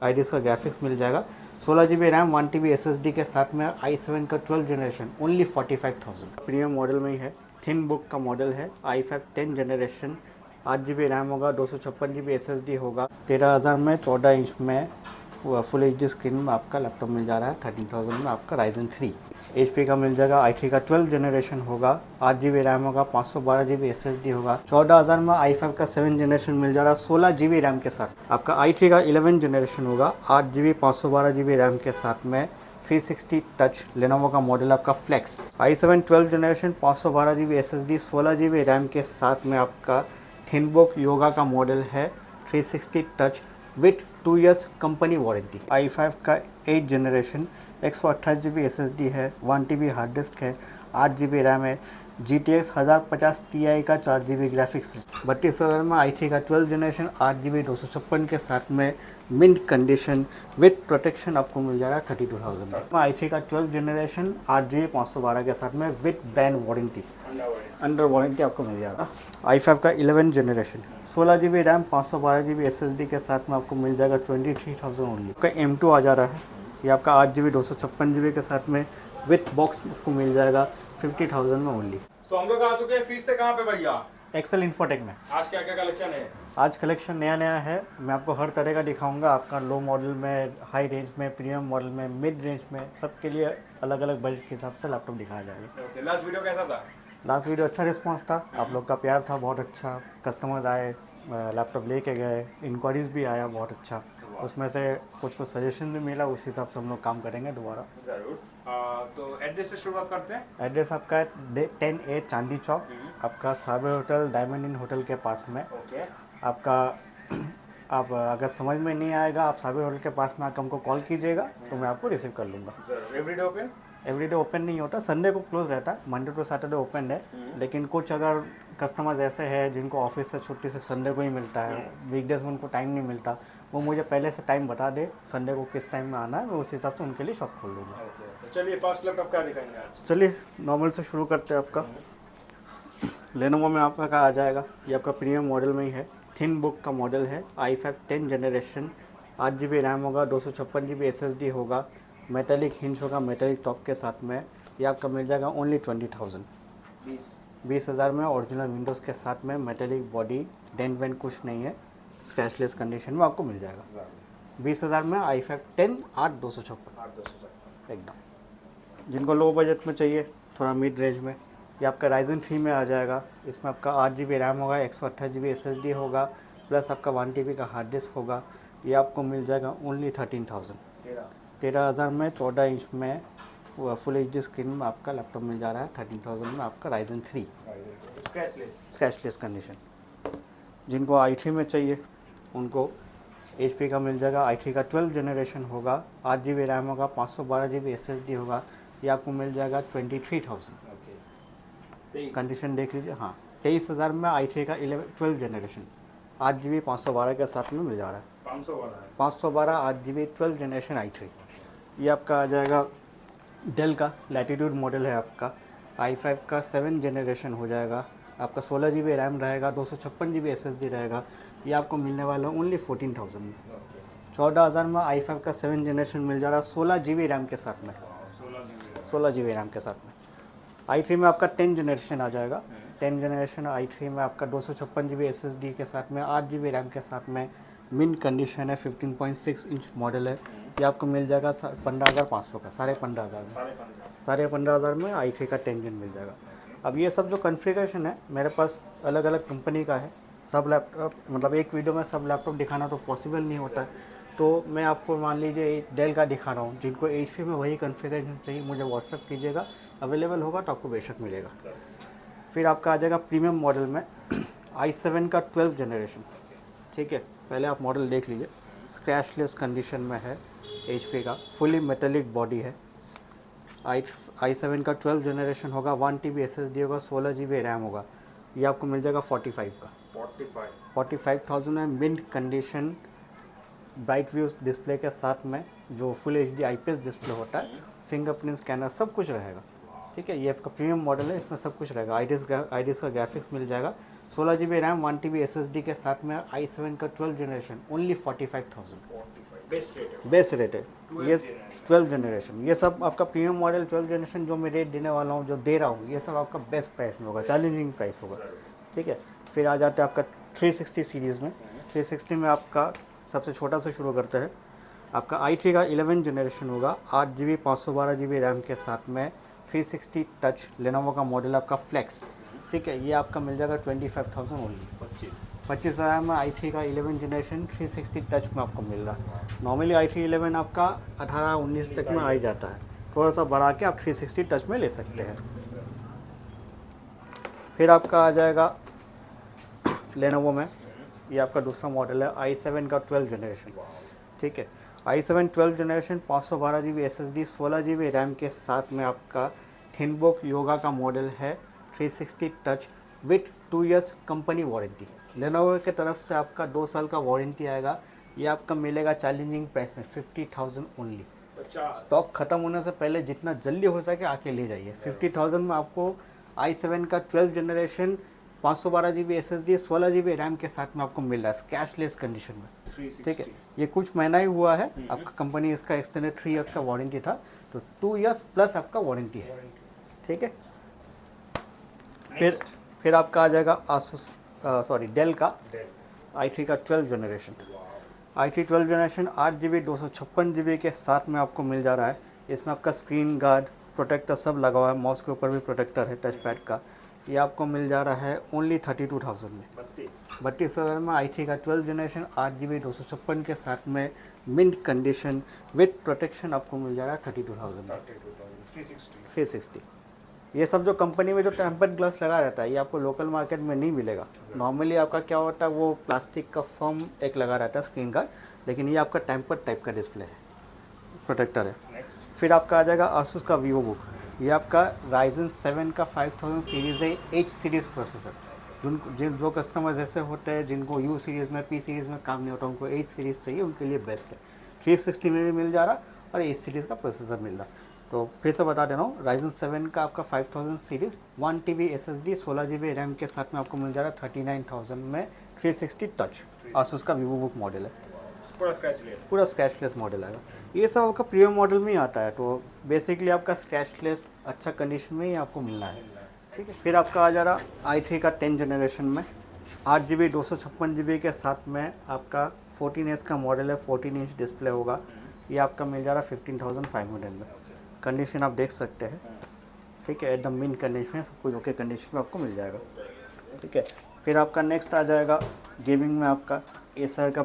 आईडिस का ग्राफिक्स मिल जाएगा, 16 GB RAM, 1 TB SSD के साथ में, i7 का 12 जनरेशन, ओनली 45,000। प्रीमियम मॉडल में ही है, थिन बुक का मॉडल है, i5 10 जनरेशन, 8 GB रैम होगा, 256 GB SSD होगा। 13,000 में 14 इंच में फुल HD स्क्रीन में आपका लैपटॉप मिल जा रहा है। 13,000 में आपका Ryzen 3 HP का मिल जाएगा। i3 का 12 जनरेशन होगा, 8 GB रैम होगा, 512 GB SSD होगा। 14,000 में i5 का 7 जनरेशन मिल जा रहा है 16 GB रैम के साथ। आपका i3 का 11 जनरेशन होगा, 8 GB 512 GB रैम के साथ में, 360 टच लेनोवो का मॉडल आपका flex. i7 12 generation, 512 GB SSD, 16 GB RAM के साथ में आपका थिनबुक योगा का मॉडल है, 360 touch with 2 years company warranty. i5 का 8 जनरेशन, 128 GB SSD है, 1 TB हार्ड डिस्क है, 8 GB रैम है, GTX 1050 Ti का 4 GB ग्राफिक्स है। 32,000 में i3 का 12 जनरेशन, 8 GB 256 के साथ में मिंट कंडीशन विथ प्रोटेक्शन आपको मिल जाएगा 32,000 में। i3 का 12 जनरेशन, 8 GB 512 के साथ में with brand warranty, under warranty आपको मिल जाएगा। i5 का 11 generation, 16 GB RAM, 512 GB SSD के साथ में आपको मिल जाएगा 23,000 ओनली। आपका M2 आ जा रहा है, ये आपका 8 GB 256 GB के साथ में विथ बॉक्स आपको मिल जाएगा 50,000 में ओनली। सो हम लोग आ चुके हैं फिर से कहाँ पे भैया? एक्सेल इन्फोटेक में। आज क्या क्या कलेक्शन है? आज कलेक्शन नया नया है, मैं आपको हर तरह का दिखाऊंगा। आपका लो मॉडल में, हाई रेंज में, प्रीमियम मॉडल में, मिड रेंज में, सबके लिए अलग अलग बजट के हिसाब से लैपटॉप दिखाया जाएगा। लास्ट वीडियो कैसा था? लास्ट वीडियो अच्छा रिस्पांस था, आप लोग का प्यार था बहुत अच्छा। कस्टमर्स आए, लैपटॉप लेके गए, इंक्वायरीज भी आया बहुत अच्छा, उसमें से कुछ सजेशन भी मिला, उस हिसाब से हम लोग काम करेंगे दोबारा। जरूर। तो एड्रेस से शुरुआत करते हैं। एड्रेस आपका है 10A चांदी चौक, आपका साबर होटल, डायमंड इन होटल के पास में। ओके। आपका आप अगर समझ में नहीं आएगा, आप साबर होटल के पास में आकर हमको कॉल कीजिएगा तो मैं आपको रिसीव कर लूँगा। जरूर। Everyday open? एवरीडे ओपन नहीं होता, संडे को क्लोज रहता है, मंडे टू सैटरडे ओपन है। लेकिन कुछ अगर कस्टमर्स ऐसे हैं जिनको ऑफिस से छुट्टी सिर्फ संडे को ही मिलता है, वीकडेज में उनको टाइम नहीं मिलता, वो मुझे पहले से टाइम बता दे संडे को किस टाइम में आना है, मैं उस हिसाब से उनके लिए शॉप खोल दूँगा। तो चलिए फर्स्ट लैपटॉप क्या दिखाएंगे आज? चलिए नॉर्मल से शुरू करते हैं। आपका लेनोवो में आपका क्या आ जाएगा, ये आपका प्रीमियम मॉडल में ही है, थिन बुक का मॉडल है, i5 10 जनरेशन, 8 GB रैम होगा, 256 GB SSD होगा, मेटेलिक हिंज होगा मेटेलिक टॉप के साथ में। ये आपका मिल जाएगा ओनली 20,000, 20,000 में ओरिजिनल विंडोज़ के साथ में, मेटेलिक बॉडी, डेंट वेंट कुछ नहीं है, स्क्रैचलेस कंडीशन में आपको मिल जाएगा। 20,000 में i5 10 8,256 एकदम। जिनको लो बजट में चाहिए, थोड़ा मिड रेंज में, ये आपका Ryzen 3 में आ जाएगा। इसमें आपका 8 GB रैम होगा, 128 GB SSD होगा, प्लस आपका 1 TB का हार्ड डिस्क होगा। ये आपको मिल जाएगा ओनली 13,000। 13,000 में 14 इंच में फुल HD स्क्रीन में आपका लैपटॉप मिल जा रहा है। 13,000 में आपका Ryzen 3 स्क्रैचलेस कंडीशन। जिनको i3 में चाहिए उनको HP का मिल जाएगा। i3 का 12 जनरेशन होगा, 8 GB रैम होगा, 512 GB SSD होगा। ये आपको मिल जाएगा 23,000। कंडीशन देख लीजिए। हाँ, 23,000 में i3 का 12 जनरेशन, 8 GB 512 के साथ में मिल जा रहा है। 512 8 GB 12 जनरेशन i3। ये आपका आ जाएगा डेल का लैटिट्यूड मॉडल है आपका, i5 का 7 जनरेशन हो जाएगा। आपका 16 GB रैम रहेगा, 256 GB SSD रहेगा। ये आपको मिलने वाला ओनली 14,000 में। 14,000 में i5 का 7 जनरेशन मिल जा रहा है 16 GB रैम के साथ में, 16 GB रैम के साथ में। i3 में आपका 10 जनरेशन आ जाएगा। 10 जनरेशन i3 में आपका 256 GB SSD के साथ में, 8 GB रैम के साथ में, मिंट कंडीशन है, 15.6 इंच मॉडल है। ये आपको मिल जाएगा 15,500 का, 15,500 में, 15,500 में i3 का 10 जन मिल जाएगा। अब ये सब जो कॉन्फ़िगरेशन है मेरे पास अलग अलग कंपनी का है। सब लैपटॉप मतलब एक वीडियो में सब लैपटॉप दिखाना तो पॉसिबल नहीं होता है, तो मैं आपको मान लीजिए डेल का दिखा रहा हूँ। जिनको HP में वही कॉन्फ़िगरेशन चाहिए मुझे व्हाट्सअप कीजिएगा, अवेलेबल होगा तो आपको बेशक मिलेगा। फिर आपका आ जाएगा प्रीमियम मॉडल में i7 का 12 जनरेशन। ठीक है, पहले आप मॉडल देख लीजिए, स्क्रैचलेस कंडीशन में है, HP का फुली मेटेलिक बॉडी है। i7 का 12 जनरेशन होगा, 1 TB SSD होगा, 16 GB रैम होगा। ये आपको मिल जाएगा 45 का, 45,000 में, mint condition, bright views display के साथ में, जो फुल HD IPS डिस्प्ले होता है, फिंगरप्रिंट स्कैनर सब कुछ रहेगा। ठीक है, ये आपका प्रीमियम मॉडल है, इसमें सब कुछ रहेगा। आईडिस का ग्राफिक्स मिल जाएगा, 16 GB रैम, 1 TB SSD के साथ में, i7 का 12 जनरेशन ओनली 45,000। बेस्ट रेट है बेस रेट है। 12th ये generation। 12 जनरेशन, ये सब आपका प्रीमियम मॉडल 12 जनरेशन जो मैं रेट देने वाला हूँ, जो दे रहा हूँ, ये सब आपका बेस्ट प्राइस में होगा, चैलेंजिंग प्राइस होगा। ठीक है, फिर आ जाते हैं आपका 360 सीरीज़ में। 360 में आपका सबसे छोटा से शुरू करते हैं। आपका i3 का 11 जनरेशन होगा, 8 GB 512 GB रैम के साथ में, 360 टच लेनोवो का मॉडल आपका फ्लेक्स। ठीक है, ये आपका मिल जाएगा 25,000 ओनली। 25,000 में i3 का 11 जनरेशन 360 टच में आपको मिल रहा है। नॉर्मली i3 11 आपका 18-19 तक में आ ही जाता है, थोड़ा सा बढ़ा के आप 360 टच में ले सकते हैं। फिर आपका आ जाएगा लेनोवो में, ये आपका दूसरा मॉडल है i7 का 12 जनरेशन। ठीक है, i7 12 generation 512 GB SSD 16 GB RAM के साथ में आपका थिनबुक योगा का मॉडल है, 360 touch with 2 years company warranty. Lenovo की तरफ से आपका 2 साल का वारंटी आएगा। ये आपका मिलेगा चैलेंजिंग प्राइस में 50,000 ओनली। 50। स्टॉक ख़त्म होने से पहले जितना जल्दी हो सके आके ले जाइए। 50,000 में आपको i7 का 12 generation 512 GB SSD 16 GB RAM के साथ में आपको मिल रहा है कैशलेस कंडीशन में। 360। ठीक है, ये कुछ महीना ही हुआ है, आपका कंपनी इसका एक्सटेंडेड 3 इयर्स का वारंटी था, तो 2 इयर्स प्लस आपका वारंटी है। ठीक है, फिर आपका आ जाएगा डेल का i3 का 12 generation. i3 12 generation 8 GB 256 GB के साथ में आपको मिल जा रहा है। इसमें आपका स्क्रीन गार्ड प्रोटेक्टर सब लगा हुआ है, माउस के ऊपर भी प्रोटेक्टर है टच पैड का। ये आपको मिल जा रहा है ओनली 32,000 में। 32,000 में i3 का 12 जनरेशन 8 GB 256 के साथ में मिंट कंडीशन विथ प्रोटेक्शन आपको मिल जा रहा है 32,000 में। 360 ये सब जो कंपनी में जो टेम्पर्ड ग्लास लगा रहता है, ये आपको लोकल मार्केट में नहीं मिलेगा। नॉर्मली आपका क्या होता है, वो प्लास्टिक का फॉर्म एक लगा रहता है स्क्रीन गार्ड, लेकिन ये आपका टेम्पर्ड टाइप का डिस्प्ले है, प्रोटेक्टर है। फिर आपका आ जाएगा आसूस का वीवो बुक। ये आपका Ryzen 7 का 5000 सीरीज़ है, 8 सीरीज़ प्रोसेसर। जो कस्टमर्स ऐसे होते हैं जिनको U सीरीज़ में P सीरीज़ में काम नहीं होता, उनको 8 सीरीज़ चाहिए, उनके लिए बेस्ट है। 360 में भी मिल जा रहा और 8 सीरीज़ का प्रोसेसर मिल रहा। तो फिर से बता दे रहा हूँ, Ryzen 7 का आपका 5000 series 1 TB SSD 16 GB RAM के साथ में आपको मिल जा रहा है 39,000 में। 360 टच आसूस का वीवो बुक मॉडल है, पूरा स्क्रैचलेस मॉडल आएगा। ये सब आपका प्रीमियम मॉडल में ही आता है, तो बेसिकली आपका स्क्रैचलेस अच्छा कंडीशन में ही आपको मिलना है। ठीक है, फिर आपका आ जा रहा i3 का 10 जनरेशन में 8 GB 256 GB के साथ में आपका 14S का मॉडल है, 14 इंच डिस्प्ले होगा। ये आपका मिल जा रहा है 15,500 में। कंडीशन आप देख सकते हैं। ठीक है, एकदम मिन कंडीशन है, सब कुछ ओके कंडीशन में आपको मिल जाएगा। ठीक है, फिर आपका नेक्स्ट आ जाएगा गेमिंग में आपका एसर का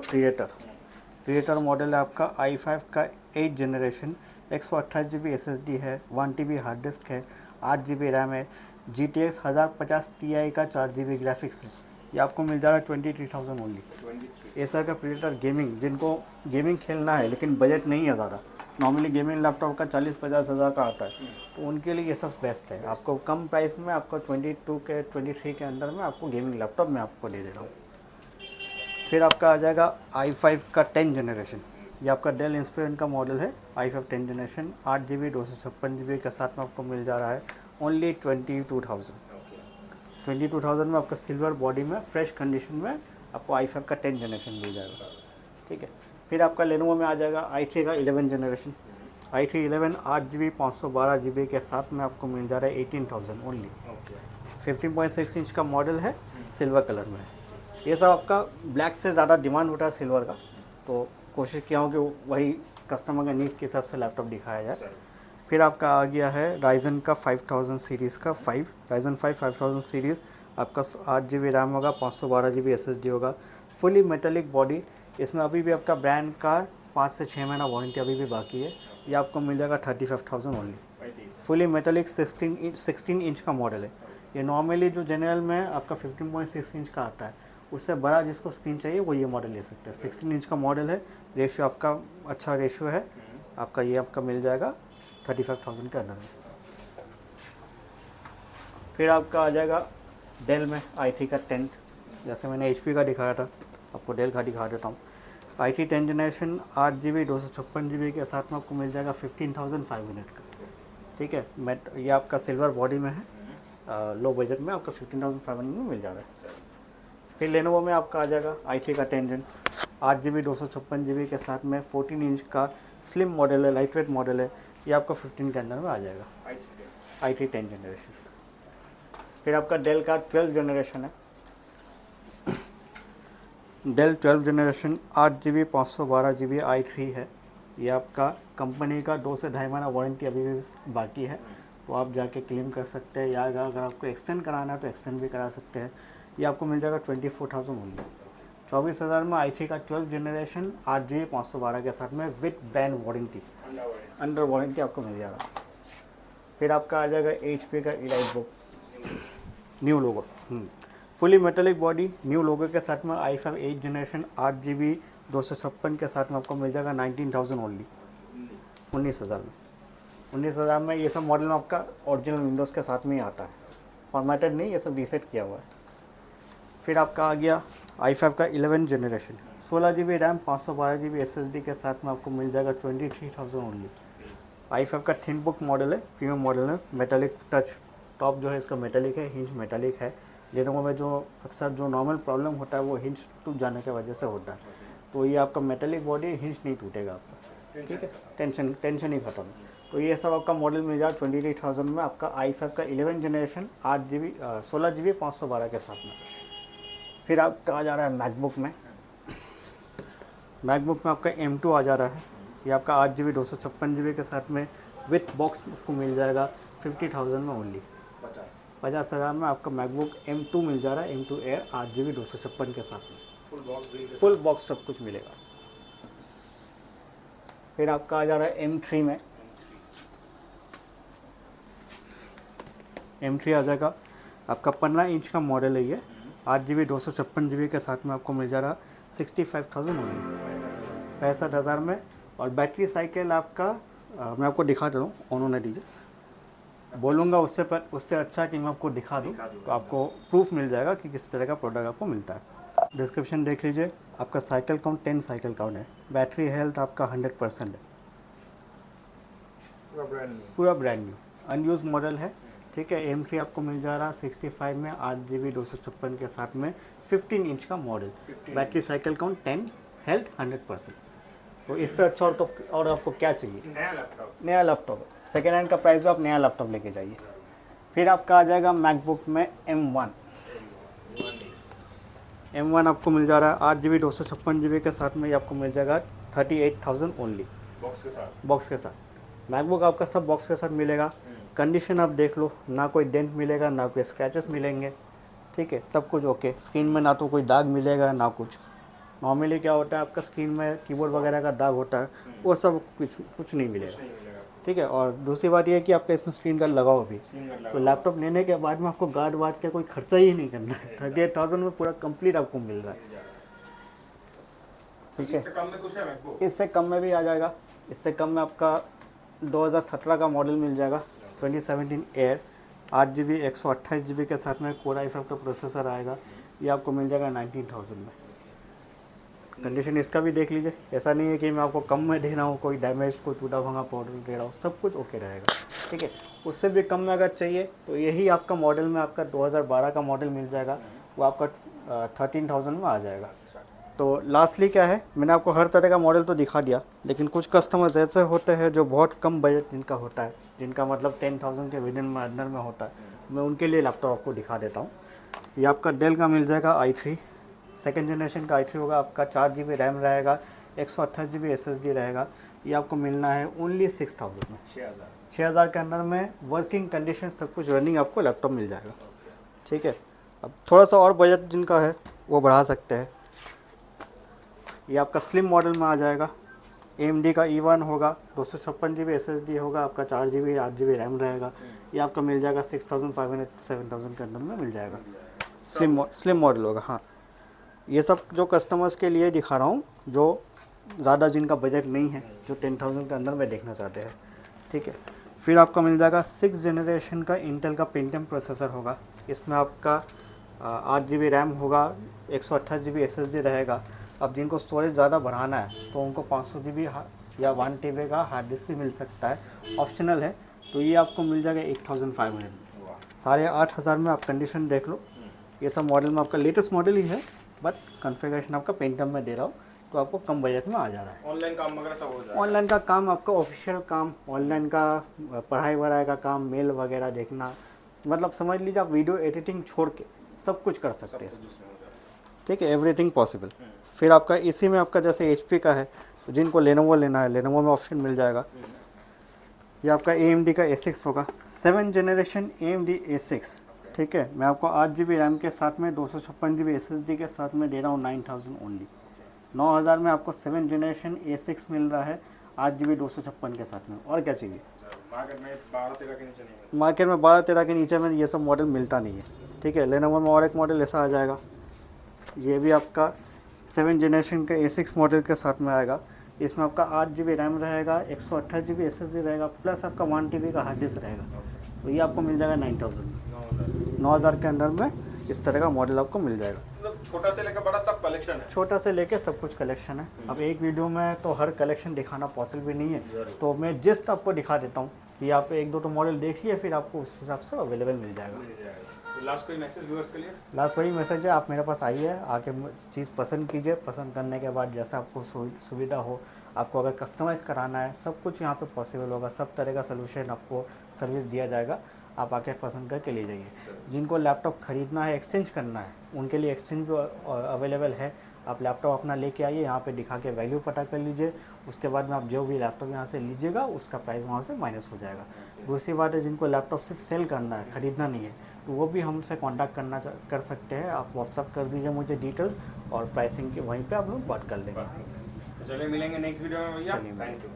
प्रीडेटर मॉडल है आपका i5 का 8 जनरेशन 128 GB SSD है, 1 TB हार्ड डिस्क है, 8 GB रैम है, GTX 1050 Ti का 4 GB ग्राफिक्स है। ये आपको मिल जा रहा है 23,000 ओनली। एसर का प्रीडेटर गेमिंग, जिनको गेमिंग खेलना है लेकिन बजट नहीं है ज़्यादा, नॉर्मली गेमिंग लैपटॉप का 40-50 हज़ार का आता है, तो उनके लिए ये सब बेस्ट है। आपको कम प्राइस में आपको 23 के अंदर में आपको गेमिंग लैपटॉप में आपको दे दे रहा हूँ। फिर आपका आ जाएगा i5 का 10 जनरेशन। ये आपका डेल इंस्पिरेशन का मॉडल है, i5 10 जनरेशन 8 GB 256 GB के साथ में आपको मिल जा रहा है ओनली 22,000 में। आपका सिल्वर बॉडी में फ्रेश कंडीशन में आपको i5 का 10 जनरेशन मिल जाएगा। ठीक है, फिर आपका लेनोवो में आ जाएगा i3 का 11 जनरेशन। i3 11 8 GB 512 GB के साथ में आपको मिल जा रहा है 18,000 ओनली। 15.6 इंच का मॉडल है, सिल्वर कलर में है। ये सब आपका ब्लैक से ज़्यादा डिमांड होता है सिल्वर का, तो कोशिश किया हूँ कि वही कस्टमर का नीड के हिसाब से लैपटॉप दिखाया जाए। फिर आपका आ गया है Ryzen का 5000 सीरीज़ का Ryzen 5 5000 सीरीज़। आपका 8 GB रैम होगा, 512 GB SSD होगा, फुली मेटेलिक बॉडी। इसमें अभी भी आपका ब्रांड का 5 से 6 महीना वारंटी अभी भी बाकी है। ये आपको मिल जाएगा 35,000 ओनली। फुली मेटेलिक 16 इंच का मॉडल है। ये नॉर्मली जो जनरल में आपका 15.6 इंच का आता है, उससे बड़ा जिसको स्क्रीन चाहिए वो ये मॉडल ले सकते हैं। 16 इंच का मॉडल है, रेशियो आपका अच्छा रेशियो है। आपका ये आपका मिल जाएगा 35,000 के अंदर में। फिर आपका आ जाएगा डेल में i3 का 10, जैसे मैंने HP का दिखाया था, आपको डेल का दिखा देता हूँ। i3 10 जनरेशन 8 GB 256 GB के साथ में आपको मिल जाएगा 15,500 का। ठीक है, ये आपका सिल्वर बॉडी में है, लो बजट में आपका 15,500 में मिल जा रहा है। फिर लेनोवो में आपका आ जाएगा i3 का 10 जन 8 GB 256 GB के साथ में 14 इंच का स्लिम मॉडल है, लाइट वेट मॉडल है। ये आपका 15 के अंदर में आ जाएगा, i3 10 जनरेशन। फिर आपका डेल का 12 जनरेशन है, del 12 generation 8 GB 512 GB i3 है। ये आपका कंपनी का 2 से 2.5 महीना वारंटी अभी भी बाकी है, तो आप जाके क्लेम कर सकते हैं, या अगर आपको एक्सटेंड कराना है तो एक्सटेंड भी करा सकते हैं। ये आपको मिल जाएगा 24,000 ओनली, 24,000 में i3 का 12 जनरेशन 8 GB 512 के साथ में with brand warranty, under warranty आपको मिल जाएगा। फिर आपका आ जाएगा HP का elite book, new logo, fully metallic body, new logo के साथ में i5 8 जनरेशन 8 GB 256 के साथ में आपको मिल जाएगा 19,000 ओनली, 19,000 में। 19,000 में ये सब मॉडल में आपका ओरिजिनल विंडोज़ के साथ में ही आता है, फॉर्मेटेड नहीं, ये सब रीसेट किया हुआ है। फिर आपका आ गया i5 का 11 generation 16 GB RAM 512 GB SSD के साथ में आपको मिल जाएगा 23,000 ओनली। i5 का थिन बुक मॉडल है, प्रीमियम मॉडल है, मेटालिक टच, टॉप जो है इसका मेटालिक है, हिंज मेटालिक है। लेनोवो में जो अक्सर जो नॉर्मल प्रॉब्लम होता है वो हिंज टूट जाने की वजह से होता है, तो ये आपका मेटालिक बॉडी, हिंज नहीं टूटेगा आपका, ठीक है, टेंशन ही खत्म। तो ये सब आपका मॉडल मिल जाएगा 23,000 में, आपका i5 का 11 जनरेशन 16 GB 512 के साथ में। फिर आपका आ जा रहा है मैकबुक में, मैकबुक में आपका M2 आ जा रहा है। ये आपका 8 GB 256 GB के साथ में विथ बॉक्स आपको मिल जाएगा 50,000 में ओनली, 50,000 में आपका मैकबुक M2 मिल जा रहा है, M2 एयर 8 GB 256 के साथ में, फुल बॉक्स सब कुछ मिलेगा। फिर आपका आ जा रहा है M3 में, M3 आ जाएगा आपका 15 इंच का मॉडल है। ये 8 GB 256 GB के साथ में आपको मिल जा रहा 65,000 ओनली, 65,000 में। और बैटरी साइकिल आपका मैं आपको दिखा दे रहा हूँ, ऑन होने दीजिए, बोलूँगा उससे अच्छा कि मैं आपको दिखा दूँ, तो आपको प्रूफ मिल जाएगा कि किस तरह का प्रोडक्ट आपको मिलता है। डिस्क्रिप्शन देख लीजिए, आपका साइकिल काउंट 10 साइकिल काउंट है, बैटरी हेल्थ आपका 100% है, पूरा ब्रांड न्यू अनयूज मॉडल है, ठीक है। M3 आपको मिल जा रहा 65 में 8 GB 256 के साथ में 15 इंच का model, battery cycle count 10, health 100%। तो इससे अच्छा और आपको क्या चाहिए, नया लैपटॉप, सेकेंड हैंड का प्राइस भी आप नया लैपटॉप लेके जाइए। फिर आपका आ जाएगा मैकबुक में M1 आपको मिल जा रहा है 8 GB 256 GB के साथ में, ये आपको मिल जाएगा 38,000 ओनली, बॉक्स के साथ। मैकबुक आपका सब बॉक्स के साथ मिलेगा, कंडीशन आप देख लो, ना कोई डेंट मिलेगा, ना कोई स्क्रैचेस मिलेंगे, ठीक है, सब कुछ ओके। स्क्रीन में ना तो कोई दाग मिलेगा ना कुछ, नॉर्मली क्या होता है आपका स्क्रीन में कीबोर्ड वगैरह का दाग होता है, वो सब कुछ नहीं मिलेगा, ठीक है। और दूसरी बात ये है कि आपका इसमें स्क्रीन गार्ड लगाओ भी, तो लैपटॉप लेने के बाद में आपको गार्ड वार्ड का कोई खर्चा ही नहीं करना है, 38,000 में पूरा कंप्लीट आपको मिल रहा है, ठीक है। इससे कम में भी आ जाएगा, इससे कम में आपका 2017 का मॉडल मिल जाएगा 2017 एयर 8 GB 128 GB के साथ में कोर i5 का प्रोसेसर आएगा, ये आपको मिल जाएगा 19,000 में। कंडीशन इसका भी देख लीजिए, ऐसा नहीं है कि मैं आपको कम में दे रहा हूँ, कोई डैमेज, कोई टूटा भंगा पाउडर दे रहा हूँ, सब कुछ ओके रहेगा, ठीक है। उससे भी कम में अगर चाहिए तो यही आपका मॉडल में आपका 2012 का मॉडल मिल जाएगा, वो आपका 13,000 में आ जाएगा। तो लास्टली क्या है, मैंने आपको हर तरह का मॉडल तो दिखा दिया, लेकिन कुछ कस्टमर्स ऐसे होते हैं जो बहुत कम बजट जिनका होता है, जिनका मतलब 10,000 के विदिन में अंदर में होता है, मैं उनके लिए लैपटॉप आपको दिखा देता हूँ। ये आपका डेल का मिल जाएगा i3, सेकेंड जनरेशन का i3 होगा, आपका 4 GB रैम रहेगा, 128 GB SSD रहेगा, ये आपको मिलना है ओनली 6,000 में, 6,000 के अंदर में वर्किंग कंडीशन सब कुछ रनिंग आपको लैपटॉप मिल जाएगा, ठीक है। अब थोड़ा सा और बजट जिनका है वो बढ़ा सकते हैं। ये आपका स्लिम मॉडल में आ जाएगा, AMD का E1 होगा, 256 GB SSD होगा, आपका 4 GB 8 GB रैम रहेगा, ये आपका मिल जाएगा 6,500 7,000 के अंदर में मिल जाएगा, स्लिम मॉडल होगा। हाँ, ये सब जो कस्टमर्स के लिए दिखा रहा हूँ जो ज़्यादा जिनका बजट नहीं है, जो 10,000 के अंदर में देखना चाहते हैं, ठीक है। फिर आपका मिल जाएगा 6 जनरेशन का इंटेल का पेंटियम प्रोसेसर होगा, इसमें आपका 8 GB रैम होगा, 128 GB SSD रहेगा। अब जिनको स्टोरेज ज़्यादा बढ़ाना है तो उनको 500 GB या 1 TB का हार्ड डिस्क भी मिल सकता है, ऑप्शनल है। तो ये आपको मिल जाएगा 8,500 में, 8,500 में। आप कंडीशन देख लो, ये सब मॉडल में आपका लेटेस्ट मॉडल ही है, बट कॉन्फ़िगरेशन आपका पेंटियम में दे रहा हूँ, तो आपको कम बजट में आ जा रहा है। ऑनलाइन काम वगैरह सब हो जाएगा। ऑनलाइन का काम आपका ऑफिशियल काम, ऑनलाइन का पढ़ाई वढ़ाई का काम, मेल वगैरह देखना, मतलब समझ लीजिए आप वीडियो एडिटिंग छोड़ के सब कुछ कर सकते सब हैं कुछ इसमें। उसमें हो जाएगा। ठीक है, एवरीथिंग पॉसिबल। फिर आपका इसी में आपका जैसे HP का है, तो जिनको लेनोवो लेना है लेनोवो में ऑप्शन मिल जाएगा। ये आपका AMD का A6 होगा, 7 जनरेशन AMD A6। ठीक है, मैं आपको 8 GB रैम के साथ में 256 GB SSD के साथ में दे रहा हूँ 9000 ओनली। 9000 में आपको 7 जनरेशन A6 मिल रहा है 8 GB 256 के साथ में। और क्या चाहिए? मार्केट में 12-13 के नीचे नहीं मिलता। मार्केट में 12-13 के नीचे में ये सब मॉडल मिलता नहीं है। ठीक है, लेनोवो में और एक मॉडल ऐसा आ जाएगा, ये भी आपका 7 जनरेशन का A6 मॉडल के साथ में आएगा। इसमें आपका 8 GB रैम रहेगा, 128 GB SSD रहेगा, प्लस आपका 1 TB का हार्ड डिस्क रहेगा। तो ये आपको मिल जाएगा 9000 में। 9000 के अंदर में इस तरह का मॉडल आपको मिल जाएगा। मतलब छोटा से लेकर बड़ा सब कलेक्शन है। छोटा से लेके सब कुछ कलेक्शन है। अब एक वीडियो में तो हर कलेक्शन दिखाना पॉसिबल भी नहीं है, तो मैं जस्ट आपको दिखा देता हूँ कि आप एक दो तो मॉडल देख लिए, फिर आपको उस हिसाब से अवेलेबल मिल जाएगा। लास्ट कोई मैसेज व्यूअर्स के लिए? लास्ट वही मैसेज है, आप मेरे पास आइए, आके चीज़ पसंद कीजिए। पसंद करने के बाद जैसा आपको सुविधा हो, आपको अगर कस्टमाइज़ कराना है, सब कुछ यहाँ पे पॉसिबल होगा। सब तरह का सोल्यूशन आपको सर्विस दिया जाएगा। आप आके पसंद करके ले जाइए। जिनको लैपटॉप ख़रीदना है, एक्सचेंज करना है, उनके लिए एक्सचेंज भी अवेलेबल है। आप लैपटॉप अपना लेके आइए, यहाँ पे दिखा के वैल्यू पता कर लीजिए। उसके बाद में आप जो भी लैपटॉप यहाँ से लीजिएगा उसका प्राइस वहाँ से माइनस हो जाएगा। दूसरी बात है, जिनको लैपटॉप सिर्फ सेल करना है, ख़रीदना नहीं है, तो वो भी हमसे कांटेक्ट कर सकते हैं। आप व्हाट्सअप कर दीजिए मुझे डिटेल्स, और प्राइसिंग के वहीं पे आप लोग बात कर लेंगे। चलिए मिलेंगे नेक्स्ट वीडियो में भैया। चलिए। Thank you.